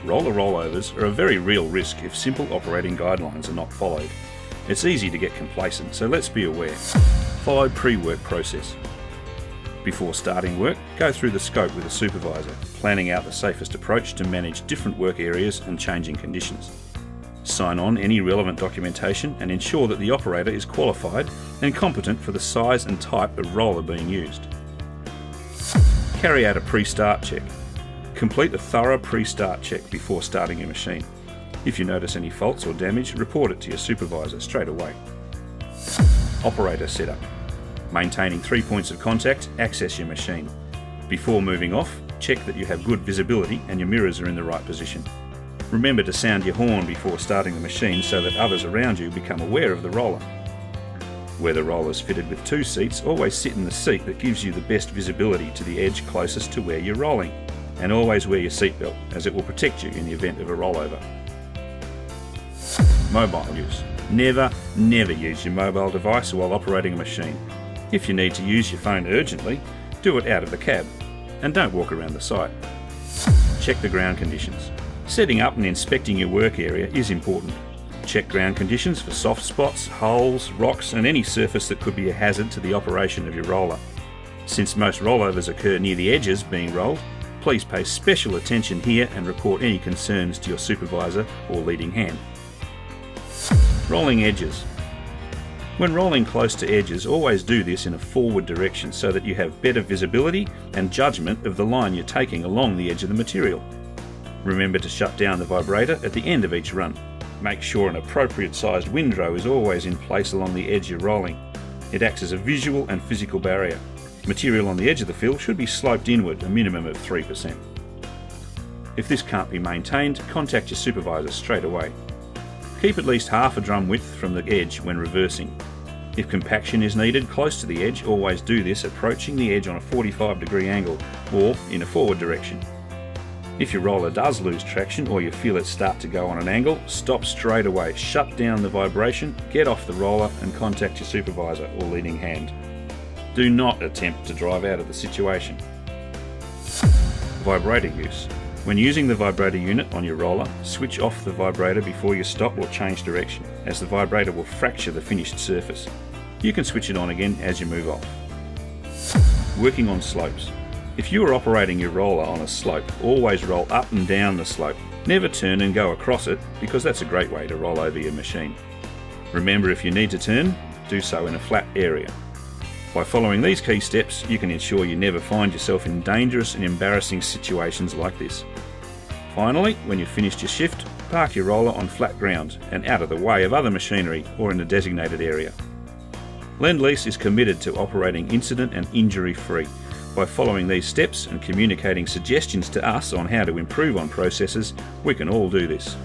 Roller rollovers are a very real risk if simple operating guidelines are not followed. It's easy to get complacent, so let's be aware. Follow pre-work process. Before starting work, go through the scope with a supervisor, planning out the safest approach to manage different work areas and changing conditions. Sign on any relevant documentation and ensure that the operator is qualified and competent for the size and type of roller being used. Carry out a pre-start check. Complete a thorough pre-start check before starting your machine. If you notice any faults or damage, report it to your supervisor straight away. Operator setup. Maintaining 3 points of contact, access your machine. Before moving off, check that you have good visibility and your mirrors are in the right position. Remember to sound your horn before starting the machine so that others around you become aware of the roller. Where the roller is fitted with 2 seats, always sit in the seat that gives you the best visibility to the edge closest to where you're rolling. And always wear your seatbelt, as it will protect you in the event of a rollover. Mobile use. Never use your mobile device while operating a machine. If you need to use your phone urgently, do it out of the cab, and don't walk around the site. Check the ground conditions. Setting up and inspecting your work area is important. Check ground conditions for soft spots, holes, rocks and any surface that could be a hazard to the operation of your roller. Since most rollovers occur near the edges being rolled, please pay special attention here and report any concerns to your supervisor or leading hand. Rolling edges. When rolling close to edges, always do this in a forward direction so that you have better visibility and judgment of the line you're taking along the edge of the material. Remember to shut down the vibrator at the end of each run. Make sure an appropriate sized windrow is always in place along the edge you're rolling. It acts as a visual and physical barrier. Material on the edge of the fill should be sloped inward a minimum of 3%. If this can't be maintained, contact your supervisor straight away. Keep at least half a drum width from the edge when reversing. If compaction is needed close to the edge, always do this approaching the edge on a 45-degree angle or in a forward direction. If your roller does lose traction or you feel it start to go on an angle, stop straight away, shut down the vibration, get off the roller and contact your supervisor or leading hand. Do not attempt to drive out of the situation. Vibrator use. When using the vibrator unit on your roller, switch off the vibrator before you stop or change direction, as the vibrator will fracture the finished surface. You can switch it on again as you move off. Working on slopes. If you are operating your roller on a slope, always roll up and down the slope. Never turn and go across it, because that's a great way to roll over your machine. Remember, if you need to turn, do so in a flat area. By following these key steps, you can ensure you never find yourself in dangerous and embarrassing situations like this. Finally, when you've finished your shift, park your roller on flat ground and out of the way of other machinery or in a designated area. Lease is committed to operating incident and injury-free. By following these steps and communicating suggestions to us on how to improve on processes, we can all do this.